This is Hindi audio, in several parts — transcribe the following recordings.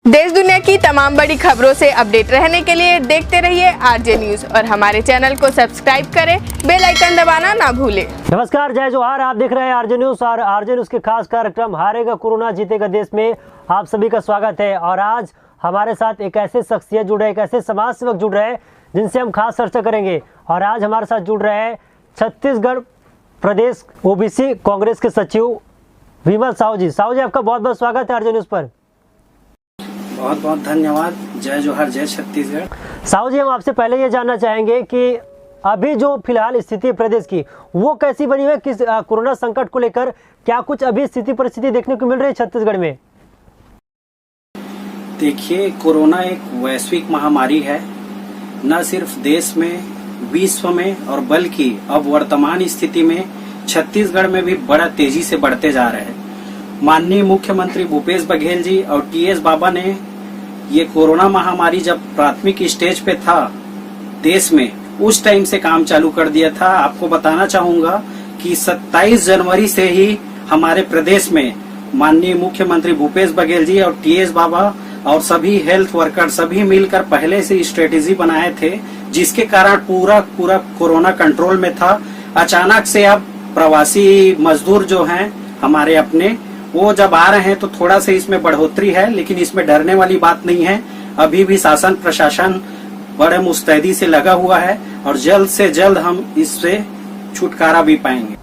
देश दुनिया की तमाम बड़ी खबरों से अपडेट रहने के लिए देखते रहिए आरजे न्यूज और हमारे चैनल को सब्सक्राइब करें, बेल आइकन दबाना ना भूलें। नमस्कार, जय जोहार। आप देख रहे हैं आरजे न्यूज और आरजे न्यूज के खास कार्यक्रम हारेगा कोरोना जीतेगा देश में आप सभी का स्वागत है। और आज हमारे साथ एक ऐसे शख्सियत जुड़ रहे हैं, एक ऐसे समाज सेवक जुड़ रहे हैं जिनसे हम खास चर्चा करेंगे। और आज हमारे साथ जुड़ रहे हैं छत्तीसगढ़ प्रदेश ओबीसी कांग्रेस के सचिव विमल साहू जी। साहू जी, आपका बहुत बहुत स्वागत है आरजे न्यूज पर। बहुत बहुत धन्यवाद। जय जोहार, जय छत्तीसगढ़। साहू जी, हम आपसे पहले ये जानना चाहेंगे कि अभी जो फिलहाल स्थिति है प्रदेश की वो कैसी बनी है, किस कोरोना संकट को लेकर क्या कुछ अभी स्थिति परिस्थिति देखने को मिल रही है छत्तीसगढ़ में? देखिए, कोरोना एक वैश्विक महामारी है, न सिर्फ देश में, विश्व में और बल्कि अब वर्तमान स्थिति में छत्तीसगढ़ में भी बड़ा तेजी से बढ़ते जा रहे हैं। माननीय मुख्यमंत्री भूपेश बघेल जी और टीएस बाबा ने ये कोरोना महामारी जब प्राथमिक स्टेज पे था देश में, उस टाइम से काम चालू कर दिया था। आपको बताना चाहूंगा कि 27 जनवरी से ही हमारे प्रदेश में माननीय मुख्यमंत्री भूपेश बघेल जी और टीएस बाबा और सभी हेल्थ वर्कर सभी मिलकर पहले से स्ट्रेटेजी बनाए थे, जिसके कारण पूरा कोरोना कंट्रोल में था। अचानक से अब प्रवासी मजदूर जो हैं हमारे अपने, वो जब आ रहे हैं तो थोड़ा सा इसमें बढ़ोतरी है, लेकिन इसमें डरने वाली बात नहीं है। अभी भी शासन प्रशासन बड़े मुस्तैदी से लगा हुआ है और जल्द से जल्द हम इससे छुटकारा भी पाएंगे।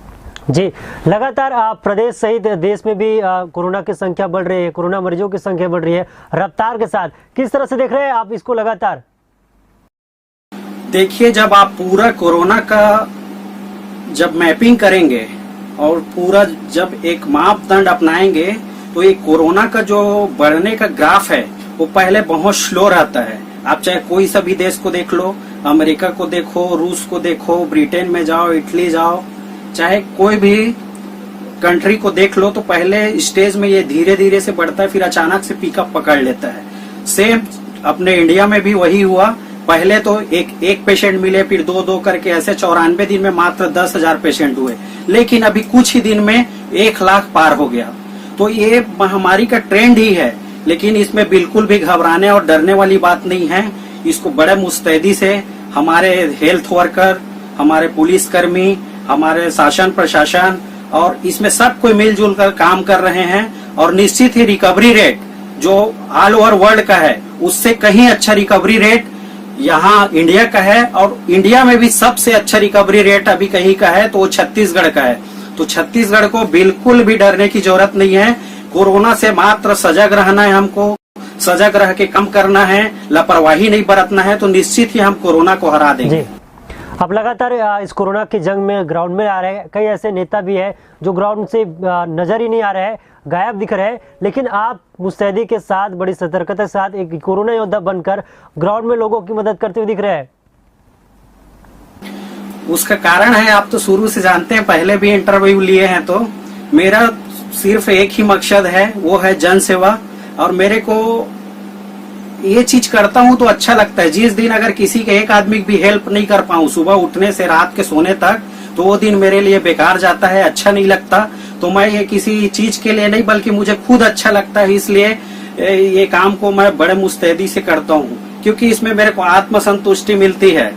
जी, लगातार प्रदेश सहित देश में भी कोरोना की संख्या बढ़ रही है, कोरोना मरीजों की संख्या बढ़ रही है रफ्तार के साथ। किस तरह से देख रहे हैं आप इसको लगातार? देखिए, जब आप पूरा कोरोना का जब मैपिंग करेंगे और पूरा जब एक मापदंड अपनाएंगे तो ये कोरोना का जो बढ़ने का ग्राफ है वो पहले बहुत स्लो रहता है। आप चाहे कोई सा भी देश को देख लो, अमेरिका को देखो, रूस को देखो, ब्रिटेन में जाओ, इटली जाओ, चाहे कोई भी कंट्री को देख लो, तो पहले स्टेज में ये धीरे धीरे से बढ़ता है, फिर अचानक से पिकअप पकड़ लेता है। सेम अपने इंडिया में भी वही हुआ। पहले तो एक पेशेंट मिले, फिर दो करके ऐसे 94 दिन में मात्र 10,000 पेशेंट हुए, लेकिन अभी कुछ ही दिन में 1 लाख पार हो गया। तो ये महामारी का ट्रेंड ही है, लेकिन इसमें बिल्कुल भी घबराने और डरने वाली बात नहीं है। इसको बड़े मुस्तैदी से हमारे हेल्थ वर्कर, हमारे पुलिसकर्मी, हमारे शासन प्रशासन और इसमें सब कोई मिलजुल कर काम कर रहे हैं। और निश्चित ही रिकवरी रेट जो ऑल ओवर वर्ल्ड का है उससे कहीं अच्छा रिकवरी रेट यहाँ इंडिया का है। और इंडिया में भी सबसे अच्छा रिकवरी रेट अभी कहीं का है तो वो छत्तीसगढ़ का है। तो छत्तीसगढ़ को बिल्कुल भी डरने की जरूरत नहीं है। कोरोना से मात्र सजग रहना है, हमको सजग रह के कम करना है, लापरवाही नहीं बरतना है, तो निश्चित ही हम कोरोना को हरा देंगे। अब लगातार इस कोरोना की जंग में ग्राउंड में आ रहे हैं, कई ऐसे नेता भी हैं जो ग्राउंड से नजर ही नहीं आ रहे हैं, गायब दिख रहे हैं, लेकिन आप मुस्तैदी के साथ, बड़ी सतर्कता के साथ एक कोरोना योद्धा बनकर ग्राउंड में लोगों की मदद करते हुए दिख रहे हैं। उसका कारण है, आप तो शुरू से जानते हैं, पहले भी इंटरव्यू लिए हैं, तो मेरा सिर्फ एक ही मकसद है, वो है जन सेवा। और मेरे को ये चीज करता हूँ तो अच्छा लगता है। जिस दिन अगर किसी के एक आदमी भी हेल्प नहीं कर पाऊँ सुबह उठने से रात के सोने तक, तो वो दिन मेरे लिए बेकार जाता है, अच्छा नहीं लगता। तो मैं ये किसी चीज के लिए नहीं, बल्कि मुझे खुद अच्छा लगता है, इसलिए ये काम को मैं बड़े मुस्तैदी से करता हूँ, क्योंकि इसमें मेरे को आत्मसंतुष्टि मिलती है।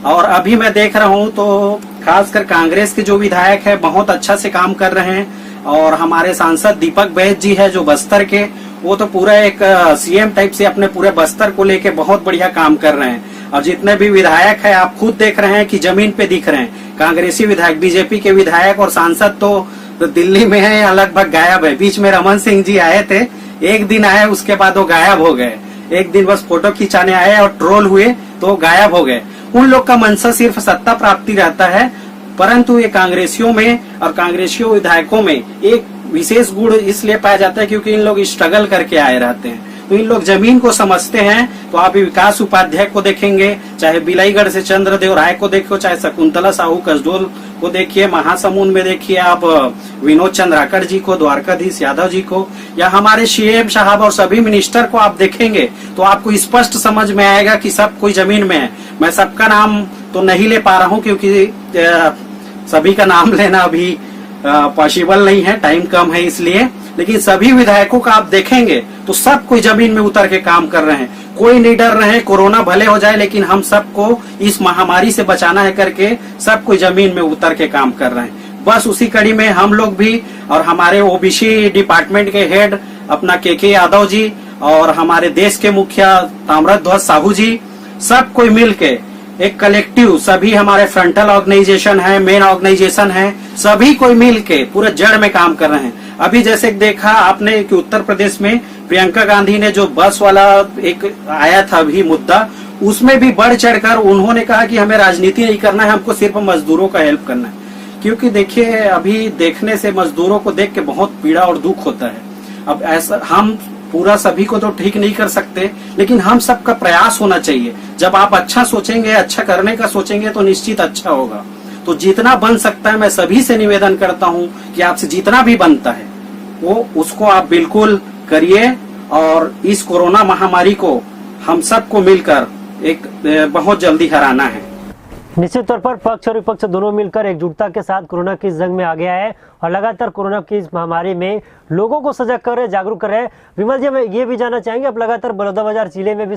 और अभी मैं देख रहा हूँ तो खासकर कांग्रेस के जो विधायक है बहुत अच्छा से काम कर रहे हैं। और हमारे सांसद दीपक बैज जी है जो बस्तर के, वो तो पूरा एक सीएम टाइप से अपने पूरे बस्तर को लेके बहुत बढ़िया काम कर रहे हैं। और जितने भी विधायक है आप खुद देख रहे हैं कि जमीन पे दिख रहे हैं। कांग्रेसी विधायक, बीजेपी के विधायक और सांसद तो दिल्ली में है या लगभग गायब है। बीच में रमन सिंह जी आए थे, एक दिन आए, उसके बाद वो गायब हो गए। एक दिन बस फोटो खिंचाने आए और ट्रोल हुए तो गायब हो गए। उन लोग का मंशा सिर्फ सत्ता प्राप्ति रहता है, परंतु ये कांग्रेसियों में और कांग्रेसियों विधायकों में एक विशेष गुण इसलिए पाया जाता है क्योंकि इन लोग स्ट्रगल करके आए रहते हैं, तो इन लोग जमीन को समझते हैं। तो आप विकास उपाध्याय को देखेंगे, चाहे बिलाईगढ़ से चंद्रदेव राय को देखो, चाहे शकुंतला साहू कसडोल को देखिए, महासमुंद में देखिए आप विनोद चंद्राकर जी को, द्वारकाधीश यादव जी को, या हमारे सीएम साहब और सभी मिनिस्टर को आप देखेंगे तो आपको स्पष्ट समझ में आएगा कि सब कोई जमीन में है। मैं सबका नाम तो नहीं ले पा रहा हूँ क्योंकि सभी का नाम लेना अभी पॉसिबल नहीं है, टाइम कम है इसलिए। लेकिन सभी विधायकों का आप देखेंगे तो सब कोई जमीन में उतर के काम कर रहे हैं, कोई नहीं डर रहे हैं। कोरोना भले हो जाए लेकिन हम सबको इस महामारी से बचाना है करके सब कोई जमीन में उतर के काम कर रहे हैं। बस उसी कड़ी में हम लोग भी और हमारे ओबीसी डिपार्टमेंट के हेड अपना के यादव जी और हमारे देश के मुखिया ताम्रध्वज साहू जी, सब कोई मिल के एक कलेक्टिव, सभी हमारे फ्रंटल ऑर्गेनाइजेशन है, मेन ऑर्गेनाइजेशन है, सभी कोई मिल के पूरे जड़ में काम कर रहे हैं। अभी जैसे देखा आपने कि उत्तर प्रदेश में प्रियंका गांधी ने जो बस वाला एक आया था अभी मुद्दा, उसमें भी बढ़ चढ़कर उन्होंने कहा कि हमें राजनीति नहीं करना है, हमको सिर्फ मजदूरों का हेल्प करना है। क्योंकि देखिए अभी देखने से मजदूरों को देख के बहुत पीड़ा और दुख होता है। अब ऐसा हम पूरा सभी को तो ठीक नहीं कर सकते, लेकिन हम सबका प्रयास होना चाहिए। जब आप अच्छा सोचेंगे, अच्छा करने का सोचेंगे तो निश्चित अच्छा होगा। तो जितना बन सकता है मैं सभी से निवेदन करता हूं कि आपसे जितना भी बनता है वो उसको आप बिल्कुल करिए और इस कोरोना महामारी को हम सबको मिलकर एक बहुत जल्दी हराना है। निश्चित तौर पर पक्ष और विपक्ष दोनों मिलकर एकजुटता के साथ कोरोना की जंग में आ गया है और लगातार कोरोना की इस महामारी में लोगों को सजग कर रहे, जागरूक कर रहे हैं। विमल जी, मैं ये भी जानना चाहेंगे, अब लगातार बलौदाबाजार जिले में भी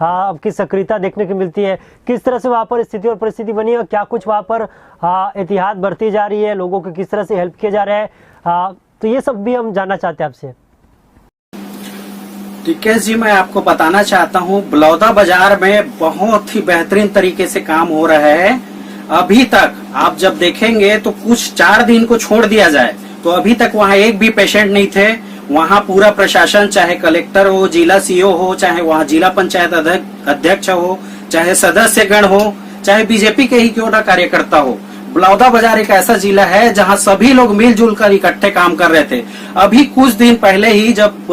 आपकी सक्रियता देखने को मिलती है, किस तरह से वहाँ पर स्थिति और परिस्थिति बनी है और क्या कुछ वहाँ पर एहतियात बरती जा रही है, लोगों को किस तरह से हेल्प किया जा रहा है, तो ये सब भी हम जानना चाहते हैं आपसे। टिकेश जी, मैं आपको बताना चाहता हूँ बलौदाबाजार में बहुत ही बेहतरीन तरीके से काम हो रहा है। अभी तक आप जब देखेंगे तो कुछ 4 दिन को छोड़ दिया जाए तो अभी तक वहाँ एक भी पेशेंट नहीं थे। वहाँ पूरा प्रशासन, चाहे कलेक्टर हो, जिला सीओ हो, चाहे वहाँ जिला पंचायत अध्यक्ष हो, चाहे सदस्य गण हो, चाहे बीजेपी के ही क्यों ना कार्यकर्ता हो, बलौदाबाजार एक ऐसा जिला है जहाँ सभी लोग मिलजुल कर इकट्ठे काम कर रहे थे। अभी कुछ दिन पहले ही जब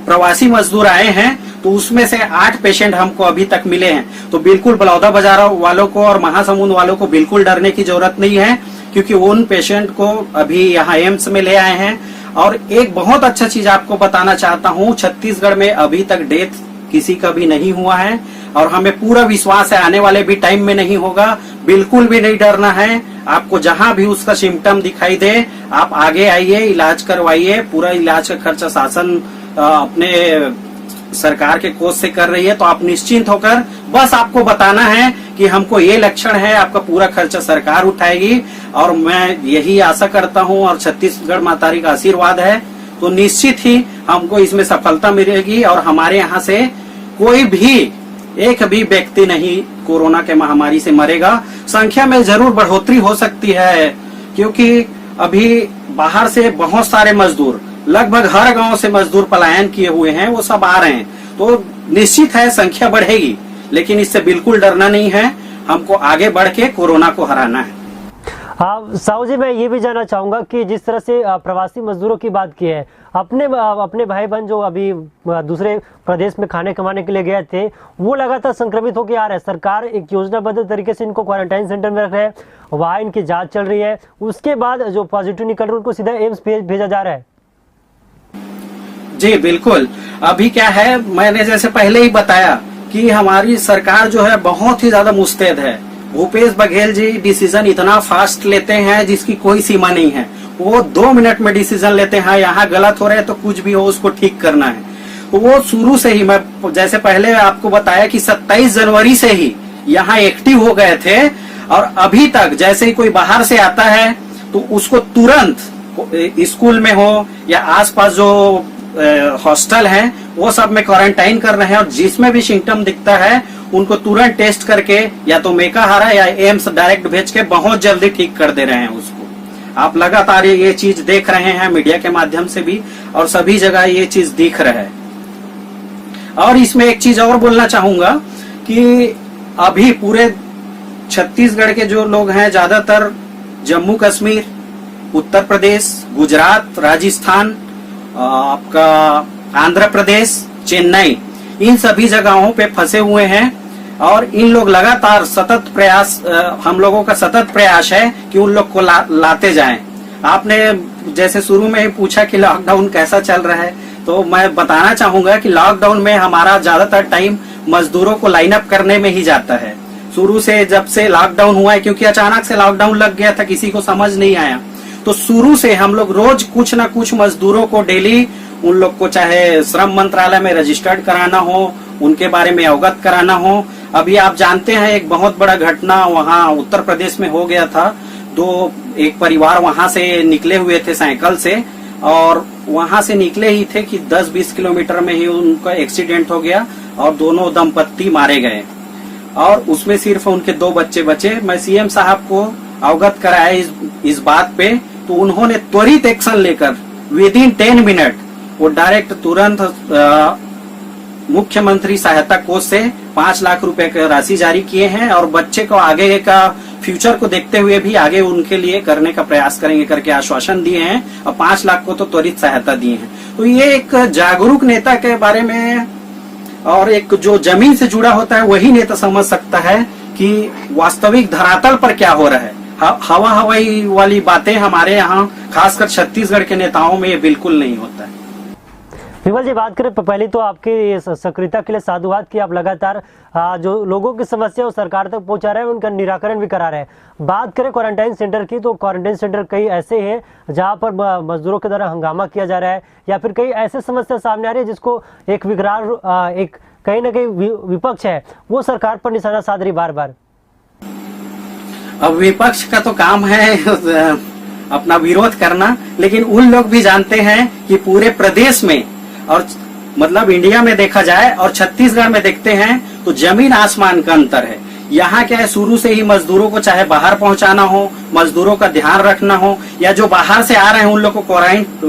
प्रवासी मजदूर आए हैं तो उसमें से 8 पेशेंट हमको अभी तक मिले हैं। तो बिल्कुल बलौदाबाजार वालों को और महासमुंद वालों को बिल्कुल डरने की जरूरत नहीं है, क्योंकि उन पेशेंट को अभी यहाँ एम्स में ले आए हैं। और एक बहुत अच्छा चीज आपको बताना चाहता हूँ, छत्तीसगढ़ में अभी तक डेथ किसी का भी नहीं हुआ है और हमें पूरा विश्वास है आने वाले भी टाइम में नहीं होगा। बिल्कुल भी नहीं डरना है। आपको जहां भी उसका सिम्टम दिखाई दे आप आगे आइए, इलाज करवाइए। पूरा इलाज का खर्चा शासन अपने सरकार के कोष से कर रही है। तो आप निश्चिंत होकर बस आपको बताना है कि हमको ये लक्षण है, आपका पूरा खर्चा सरकार उठाएगी। और मैं यही आशा करता हूँ और छत्तीसगढ़ मातारी का आशीर्वाद है तो निश्चित ही हमको इसमें सफलता मिलेगी और हमारे यहाँ से कोई भी एक भी व्यक्ति नहीं कोरोना के महामारी से मरेगा। संख्या में जरूर बढ़ोतरी हो सकती है, क्योंकि अभी बाहर से बहुत सारे मजदूर, लगभग हर गांव से मजदूर पलायन किए हुए हैं, वो सब आ रहे हैं। तो निश्चित है संख्या बढ़ेगी, लेकिन इससे बिल्कुल डरना नहीं है। हमको आगे बढ़ के कोरोना को हराना है। साहू जी, मैं ये भी जानना चाहूंगा कि जिस तरह से प्रवासी मजदूरों की बात की है, अपने भाई बहन जो अभी दूसरे प्रदेश में खाने कमाने के लिए गए थे, वो लगातार संक्रमित होकर आ रहे हैं। सरकार एक योजनाबद्ध तरीके से इनको क्वारंटाइन सेंटर में रख रहे हैं, वहाँ इनकी जांच चल रही है। उसके बाद जो पॉजिटिव निकल रहे हैं उनको सीधा एम्स भेजा जा रहा है। जी बिल्कुल। अभी क्या है, मैंने जैसे पहले ही बताया कि हमारी सरकार जो है बहुत ही ज्यादा मुस्तैद है। भूपेश बघेल जी डिसीजन इतना फास्ट लेते हैं जिसकी कोई सीमा नहीं है। वो 2 मिनट में डिसीजन लेते हैं, यहाँ गलत हो रहे हैं तो कुछ भी हो उसको ठीक करना है। तो वो शुरू से ही, मैं जैसे पहले आपको बताया कि 27 जनवरी से ही यहाँ एक्टिव हो गए थे। और अभी तक जैसे ही कोई बाहर से आता है तो उसको तुरंत स्कूल में हो या आसपास जो हॉस्टल है वो सब में क्वारंटाइन कर रहे हैं। और जिसमें भी सिम्टम दिखता है उनको तुरंत टेस्ट करके या तो मेकाहारा या एम्स डायरेक्ट भेज के बहुत जल्दी ठीक कर दे रहे हैं उसको। आप लगातार ये चीज देख रहे हैं मीडिया के माध्यम से भी, और सभी जगह ये चीज दिख रहा है। और इसमें एक चीज और बोलना चाहूंगा कि अभी पूरे छत्तीसगढ़ के जो लोग हैं, ज्यादातर जम्मू कश्मीर, उत्तर प्रदेश, गुजरात, राजस्थान, आपका आंध्र प्रदेश, चेन्नई, इन सभी जगहों पे फंसे हुए हैं। और इन लोग लगातार सतत प्रयास, हम लोगों का सतत प्रयास है कि उन लोग को लाते जाएं। आपने जैसे शुरू में ही पूछा कि लॉकडाउन कैसा चल रहा है, तो मैं बताना चाहूंगा कि लॉकडाउन में हमारा ज्यादातर टाइम मजदूरों को लाइन अप करने में ही जाता है। शुरू से जब से लॉकडाउन हुआ है, क्योंकि अचानक से लॉकडाउन लग गया था, किसी को समझ नहीं आया, तो शुरू से हम लोग रोज कुछ ना कुछ मजदूरों को डेली उन लोग को चाहे श्रम मंत्रालय में रजिस्टर्ड कराना हो, उनके बारे में अवगत कराना हो। अभी आप जानते हैं एक बहुत बड़ा घटना वहाँ उत्तर प्रदेश में हो गया था। एक परिवार वहां से निकले हुए थे साइकिल से, और वहां से निकले ही थे कि 10-20 किलोमीटर में ही उनका एक्सीडेंट हो गया और दोनों दंपत्ति मारे गए, और उसमें सिर्फ उनके 2 बच्चे बचे। मैं सीएम साहब को अवगत कराया इस बात पे, तो उन्होंने त्वरित एक्शन लेकर विदिन 10 मिनट वो डायरेक्ट तुरंत मुख्यमंत्री सहायता कोष से 5 लाख रुपए की राशि जारी किए हैं, और बच्चे को आगे का फ्यूचर को देखते हुए भी आगे उनके लिए करने का प्रयास करेंगे करके आश्वासन दिए हैं, और 5 लाख को तो त्वरित सहायता दी है। तो ये एक जागरूक नेता के बारे में, और एक जो जमीन से जुड़ा होता है वही नेता समझ सकता है कि वास्तविक धरातल पर क्या हो रहा है। हवा हवाई वाली बातें हमारे यहाँ खासकर छत्तीसगढ़ के नेताओं में ये बिल्कुल नहीं होता है। विमल जी, बात करें पहले तो आपकी सक्रियता के लिए साधुवाद कि आप लगातार जो लोगों की समस्या वो सरकार तक पहुंचा रहे हैं, उनका निराकरण भी करा रहे हैं। बात करें क्वारंटाइन सेंटर की, तो क्वारंटाइन सेंटर कई ऐसे हैं जहां पर मजदूरों के द्वारा हंगामा किया जा रहा है, या फिर कई ऐसे समस्या सामने आ रही है जिसको एक विकराल एक कहीं ना कहीं विपक्ष है वो सरकार पर निशाना साध रही बार बार। अब विपक्ष का तो काम है अपना विरोध करना, लेकिन उन लोग भी जानते हैं कि पूरे प्रदेश में और मतलब इंडिया में देखा जाए और छत्तीसगढ़ में देखते हैं तो जमीन आसमान का अंतर है। यहाँ क्या है, शुरू से ही मजदूरों को चाहे बाहर पहुंचाना हो, मजदूरों का ध्यान रखना हो, या जो बाहर से आ रहे हैं उन लोग को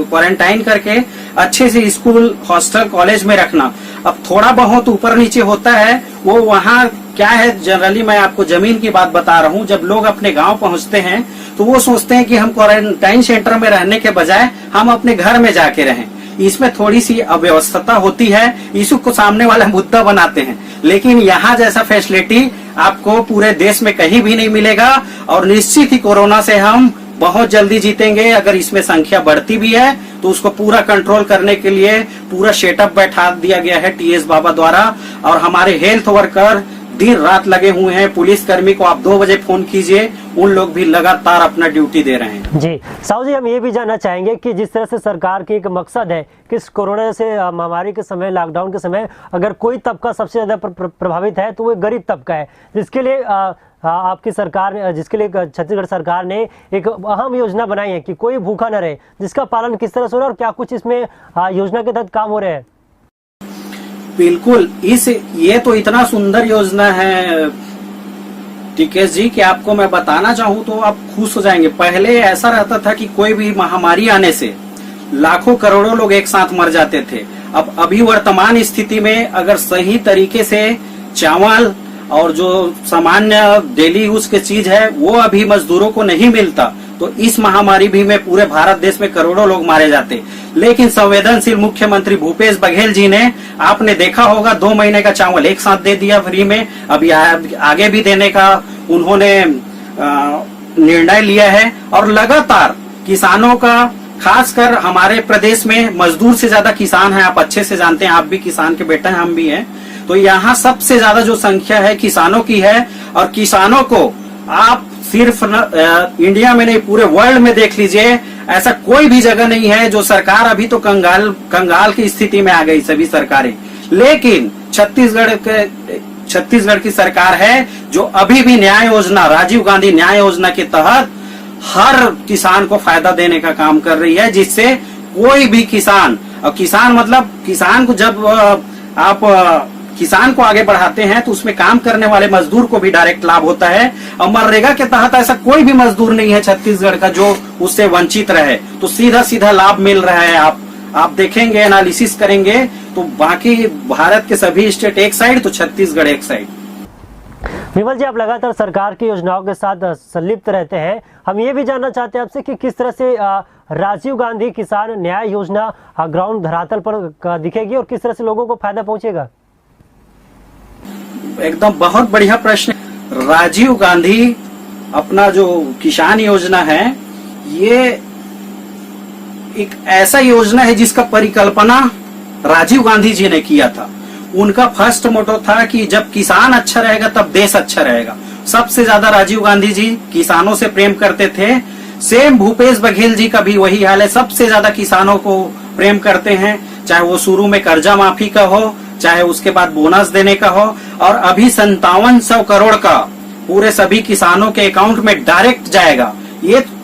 क्वारंटाइन करके अच्छे से स्कूल, हॉस्टल, कॉलेज में रखना। अब थोड़ा बहुत ऊपर नीचे होता है, वो वहाँ क्या है, जनरली मैं आपको जमीन की बात बता रहा हूँ। जब लोग अपने गांव पहुंचते हैं तो वो सोचते हैं कि हम क्वारंटाइन सेंटर में रहने के बजाय हम अपने घर में जाके रहें। इसमें थोड़ी सी अव्यवस्था होती है, इसी को सामने वाला मुद्दा बनाते हैं, लेकिन यहाँ जैसा फैसिलिटी आपको पूरे देश में कहीं भी नहीं मिलेगा, और निश्चित ही कोरोना से हम बहुत जल्दी जीतेंगे। अगर इसमें संख्या बढ़ती भी है तो उसको पूरा कंट्रोल करने के लिए पूरा सेटअप बैठा दिया गया है टीएस बाबा द्वारा, और हमारे हेल्थ वर्कर दिन रात लगे हुए हैं। पुलिस कर्मी को आप 2 बजे फोन कीजिए, उन लोग भी लगातार अपना ड्यूटी दे रहे हैं। जी साहू जी, हम ये भी जानना चाहेंगे कि जिस तरह से सरकार की एक मकसद है कि इस कोरोना से महामारी के समय, लॉकडाउन के समय अगर कोई तबका सबसे ज्यादा प्रभावित है तो वो गरीब तबका है, जिसके लिए आपकी सरकार ने, जिसके लिए छत्तीसगढ़ सरकार ने एक अहम योजना बनाई है कि कोई भूखा न रहे, जिसका पालन किस तरह से हो रहा है और क्या कुछ इसमें योजना के तहत काम हो रहे हैं। बिल्कुल, ये तो इतना सुंदर योजना है टिकेश जी कि आपको मैं बताना चाहूँ तो आप खुश हो जाएंगे। पहले ऐसा रहता था कि कोई भी महामारी आने से लाखों करोड़ों लोग एक साथ मर जाते थे। अब अभी वर्तमान स्थिति में अगर सही तरीके से चावल और जो सामान्य डेली यूज की चीज है वो अभी मजदूरों को नहीं मिलता तो इस महामारी भी में पूरे भारत देश में करोड़ों लोग मारे जाते। लेकिन संवेदनशील मुख्यमंत्री भूपेश बघेल जी ने, आपने देखा होगा, 2 महीने का चावल एक साथ दे दिया फ्री में। अभी आगे भी देने का उन्होंने निर्णय लिया है, और लगातार किसानों का, खासकर हमारे प्रदेश में मजदूर से ज्यादा किसान है। आप अच्छे से जानते हैं, आप भी किसान के बेटे हैं, हम भी हैं, तो यहाँ सबसे ज्यादा जो संख्या है किसानों की है। और किसानों को आप सिर्फ इंडिया में नहीं पूरे वर्ल्ड में देख लीजिए, ऐसा कोई भी जगह नहीं है जो सरकार, अभी तो कंगाल की स्थिति में आ गई सभी सरकारें, लेकिन छत्तीसगढ़ की सरकार है जो अभी भी न्याय योजना, राजीव गांधी न्याय योजना के तहत हर किसान को फायदा देने का काम कर रही है, जिससे कोई भी किसान, और किसान मतलब किसान को जब आप किसान को आगे बढ़ाते हैं तो उसमें काम करने वाले मजदूर को भी डायरेक्ट लाभ होता है। और मनरेगा के तहत ऐसा कोई भी मजदूर नहीं है छत्तीसगढ़ का जो उससे वंचित रहे, तो सीधा सीधा लाभ मिल रहा है। आप देखेंगे, एनालिसिस करेंगे तो बाकी भारत के सभी स्टेट एक साइड तो छत्तीसगढ़ एक साइड। विमल जी, आप लगातार सरकार की योजनाओं के साथ संलिप्त रहते हैं। हम ये भी जानना चाहते हैं आपसे कि किस तरह से राजीव गांधी किसान न्याय योजना ग्राउंड धरातल पर दिखेगी और किस तरह से लोगों को फायदा पहुंचेगा। एकदम बहुत बढ़िया प्रश्न। राजीव गांधी अपना जो किसान योजना है, ये एक ऐसा योजना है जिसका परिकल्पना राजीव गांधी जी ने किया था। उनका फर्स्ट मोटो था कि जब किसान अच्छा रहेगा तब देश अच्छा रहेगा। सबसे ज्यादा राजीव गांधी जी किसानों से प्रेम करते थे। सेम भूपेश बघेल जी का भी वही हाल है। सबसे ज्यादा किसानों को प्रेम करते हैं, चाहे वो शुरू में कर्जा माफी का हो, चाहे उसके बाद बोनस देने का हो, और अभी 5700 करोड़ का पूरे सभी किसानों के अकाउंट में डायरेक्ट जाएगा।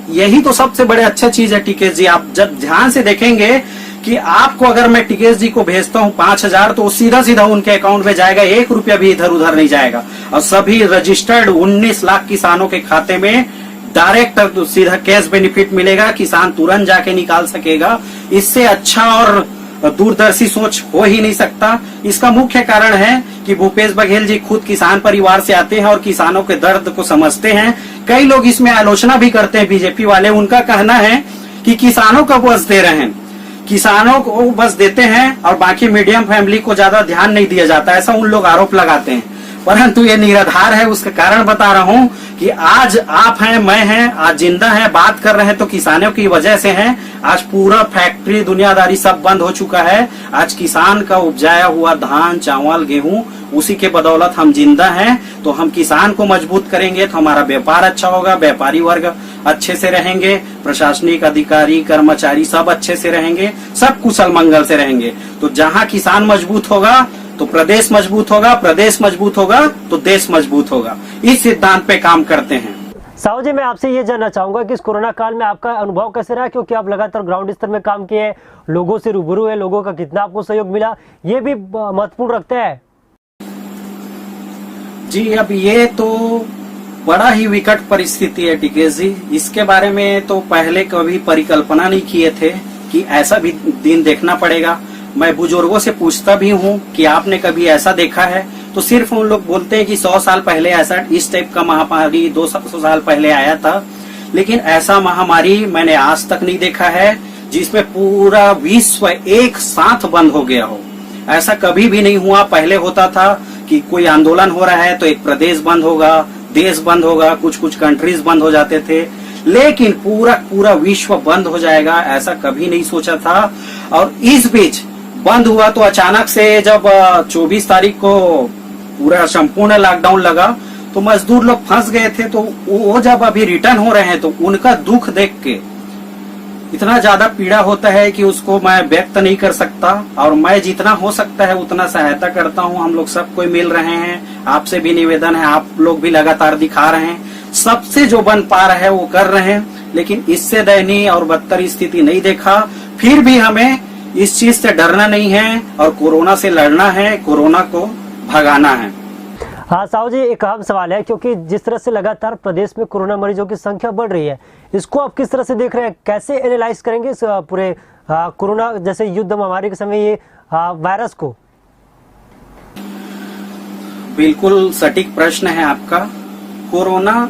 यही तो सबसे बड़े अच्छा चीज है टिकेश जी। आप जब ध्यान से देखेंगे कि आपको अगर मैं टिकेश जी को भेजता हूँ 5000 तो सीधा सीधा उनके अकाउंट में जाएगा, 1 रुपया भी इधर उधर नहीं जाएगा, और सभी रजिस्टर्ड 19 लाख किसानों के खाते में डायरेक्ट सीधा कैश बेनिफिट मिलेगा। किसान तुरंत जाके निकाल सकेगा। इससे अच्छा और दूरदर्शी सोच हो ही नहीं सकता। इसका मुख्य कारण है कि भूपेश बघेल जी खुद किसान परिवार से आते हैं और किसानों के दर्द को समझते हैं। कई लोग इसमें आलोचना भी करते हैं बीजेपी वाले। उनका कहना है कि किसानों को बस दे रहे हैं, किसानों को बस देते हैं और बाकी मीडियम फैमिली को ज्यादा ध्यान नहीं दिया जाता, ऐसा उन लोग आरोप लगाते हैं। परंतु ये निराधार है। उसका कारण बता रहा हूँ कि आज आप हैं, मैं हैं, आज जिंदा हैं, बात कर रहे हैं तो किसानों की वजह से हैं। आज पूरा फैक्ट्री दुनियादारी सब बंद हो चुका है। आज किसान का उपजाया हुआ धान, चावल, गेहूं, उसी के बदौलत हम जिंदा हैं। तो हम किसान को मजबूत करेंगे तो हमारा व्यापार अच्छा होगा, व्यापारी वर्ग अच्छे से रहेंगे, प्रशासनिक अधिकारी, कर्मचारी सब अच्छे से रहेंगे, सब कुशल मंगल से रहेंगे। तो जहाँ किसान मजबूत होगा तो प्रदेश मजबूत होगा, प्रदेश मजबूत होगा तो देश मजबूत होगा। इस सिद्धांत पे काम करते हैं। साहू जी, मैं आपसे ये जानना चाहूंगा कि इस कोरोना काल में आपका अनुभव कैसे रहा, क्योंकि आप लगातार ग्राउंड स्तर में काम किए, लोगों से रूबरू है, लोगों का कितना आपको सहयोग मिला, ये भी महत्वपूर्ण रखता है। जी, अब ये तो बड़ा ही विकट परिस्थिति है टिकेश जी। इसके बारे में तो पहले कभी परिकल्पना नहीं किए थे कि ऐसा भी दिन देखना पड़ेगा। मैं बुजुर्गों से पूछता भी हूँ कि आपने कभी ऐसा देखा है, तो सिर्फ उन लोग बोलते हैं कि 100 साल पहले ऐसा इस टाइप का महामारी 200 साल पहले आया था, लेकिन ऐसा महामारी मैंने आज तक नहीं देखा है जिसमें पूरा विश्व एक साथ बंद हो गया हो। ऐसा कभी भी नहीं हुआ। पहले होता था कि कोई आंदोलन हो रहा है तो एक प्रदेश बंद होगा, देश बंद होगा, कुछ कंट्रीज बंद हो जाते थे, लेकिन पूरा विश्व बंद हो जाएगा ऐसा कभी नहीं सोचा था। और इस बीच बंद हुआ तो अचानक से जब 24 तारीख को पूरा संपूर्ण लॉकडाउन लगा तो मजदूर लोग फंस गए थे। तो वो जब अभी रिटर्न हो रहे हैं तो उनका दुख देख के इतना ज्यादा पीड़ा होता है कि उसको मैं व्यक्त नहीं कर सकता। और मैं जितना हो सकता है उतना सहायता करता हूँ। हम लोग सब कोई मिल रहे हैं, आपसे भी निवेदन है, आप लोग भी लगातार दिखा रहे हैं, सबसे जो बन पा रहा है वो कर रहे हैं। लेकिन इससे दयनीय और बदतर स्थिति नहीं देखा। फिर भी हमें इस चीज से डरना नहीं है और कोरोना से लड़ना है, कोरोना को भगाना है। हाँ साहू जी, एक अहम सवाल है, क्योंकि जिस तरह से लगातार प्रदेश में कोरोना मरीजों की संख्या बढ़ रही है, इसको आप किस तरह से देख रहे हैं, कैसे एनालाइज करेंगे इस पूरे कोरोना जैसे युद्ध महामारी के समय ये वायरस को? बिल्कुल सटीक प्रश्न है आपका। कोरोना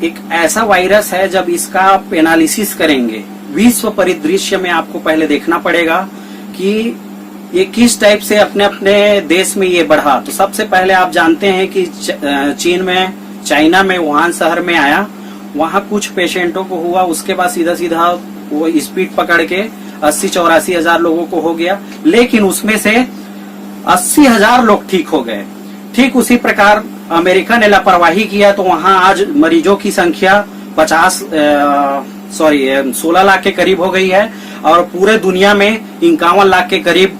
एक ऐसा वायरस है, जब इसका आप एनालिसिस करेंगे विश्व परिदृश्य में आपको पहले देखना पड़ेगा कि ये किस टाइप से अपने अपने देश में ये बढ़ा। तो सबसे पहले आप जानते हैं कि चीन में, चाइना में, वुहान शहर में आया, वहां कुछ पेशेंटों को हुआ, उसके बाद सीधा सीधा वो स्पीड पकड़ के 80-84 हजार लोगों को हो गया, लेकिन उसमें से 80,000 लोग ठीक हो गए। ठीक उसी प्रकार अमेरिका ने लापरवाही किया तो वहां आज मरीजों की संख्या 16 लाख के करीब हो गई है और पूरे दुनिया में 51 लाख के करीब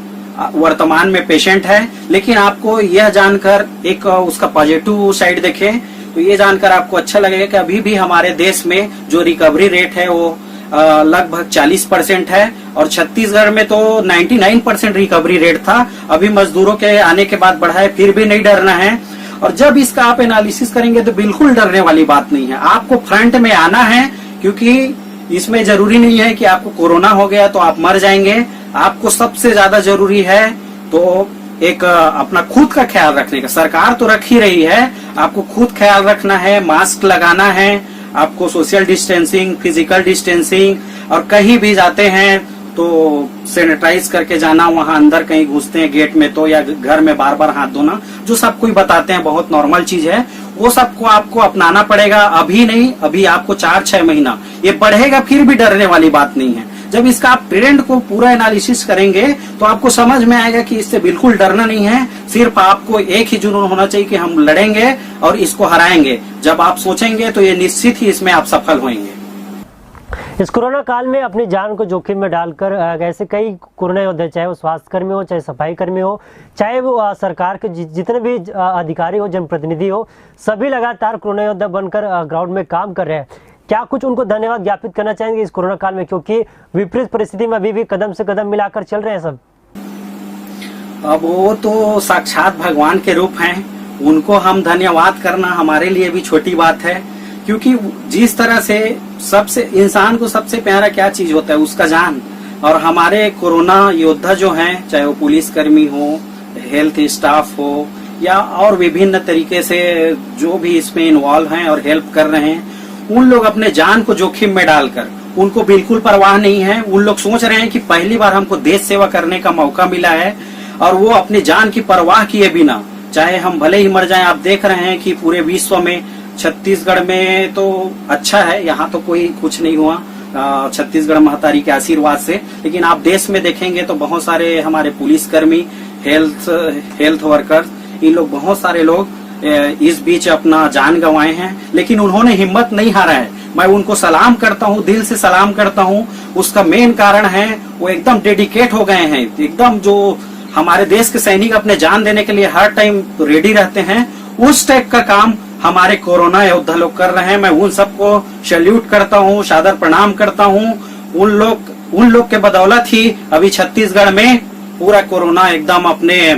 वर्तमान में पेशेंट है। लेकिन आपको यह जानकर एक उसका पॉजिटिव साइड देखें तो ये जानकर आपको अच्छा लगेगा कि अभी भी हमारे देश में जो रिकवरी रेट है वो लगभग 40% है और छत्तीसगढ़ में तो 99% रिकवरी रेट था। अभी मजदूरों के आने के बाद बढ़ा है, फिर भी नहीं डरना है। और जब इसका आप एनालिसिस करेंगे तो बिल्कुल डरने वाली बात नहीं है। आपको फ्रंट में आना है, क्योंकि इसमें जरूरी नहीं है कि आपको कोरोना हो गया तो आप मर जाएंगे। आपको सबसे ज्यादा जरूरी है तो एक अपना खुद का ख्याल रखने का। सरकार तो रख ही रही है, आपको खुद ख्याल रखना है, मास्क लगाना है, आपको सोशल डिस्टेंसिंग, फिजिकल डिस्टेंसिंग, और कहीं भी जाते हैं तो सैनिटाइज करके जाना, वहां अंदर कहीं घुसते हैं गेट में तो, या घर में बार बार हाथ धोना, जो सब कोई बताते हैं बहुत नॉर्मल चीज है, वो सबको आपको अपनाना पड़ेगा। अभी नहीं, अभी आपको 4-6 महीना ये बढ़ेगा, फिर भी डरने वाली बात नहीं है। जब इसका आप ट्रेंड को पूरा एनालिसिस करेंगे तो आपको समझ में आएगा कि इससे बिल्कुल डरना नहीं है। सिर्फ आपको एक ही जुनून होना चाहिए कि हम लड़ेंगे और इसको हराएंगे। जब आप सोचेंगे तो ये निश्चित ही इसमें आप सफल होंगे। इस कोरोना काल में अपनी जान को जोखिम में डालकर ऐसे कई कोरोना योद्धा, चाहे वो स्वास्थ्य कर्मी हो, चाहे सफाई कर्मी हो, चाहे वो सरकार के जितने भी अधिकारी हो, जनप्रतिनिधि हो, सभी लगातार कोरोना योद्धा बनकर ग्राउंड में काम कर रहे हैं। क्या कुछ उनको धन्यवाद ज्ञापित करना चाहेंगे इस कोरोना काल में, क्योंकि विपरीत परिस्थिति में अभी भी कदम से कदम मिलाकर चल रहे हैं सब? अब वो तो साक्षात भगवान के रूप हैं, उनको हम धन्यवाद करना हमारे लिए भी छोटी बात है, क्योंकि जिस तरह से सबसे इंसान को सबसे प्यारा क्या चीज होता है, उसका जान। और हमारे कोरोना योद्धा जो हैं, चाहे वो पुलिस कर्मी हो, हेल्थ स्टाफ हो, या और विभिन्न तरीके से जो भी इसमें इन्वॉल्व हैं और हेल्प कर रहे हैं, उन लोग अपने जान को जोखिम में डालकर, उनको बिल्कुल परवाह नहीं है। उन लोग सोच रहे हैं कि पहली बार हमको देश सेवा करने का मौका मिला है, और वो अपनी जान की परवाह किए बिना, चाहे हम भले ही मर जाएं। आप देख रहे हैं कि पूरे विश्व में, छत्तीसगढ़ में तो अच्छा है, यहाँ तो कोई कुछ नहीं हुआ छत्तीसगढ़ महतारी के आशीर्वाद से, लेकिन आप देश में देखेंगे तो बहुत सारे हमारे पुलिसकर्मी, हेल्थ वर्कर्स, इन लोग बहुत सारे लोग इस बीच अपना जान गंवाए हैं, लेकिन उन्होंने हिम्मत नहीं हारा है। मैं उनको सलाम करता हूँ, दिल से सलाम करता हूँ। उसका मेन कारण है वो एकदम डेडिकेट हो गए हैं, एकदम जो हमारे देश के सैनिक अपने जान देने के लिए हर टाइम रेडी रहते हैं, उस टाइप का काम हमारे कोरोना योद्धा लोग कर रहे हैं। मैं उन सबको सैल्यूट करता हूँ, सादर प्रणाम करता हूँ। उन लोग के बदौलत ही अभी छत्तीसगढ़ में पूरा कोरोना एकदम अपने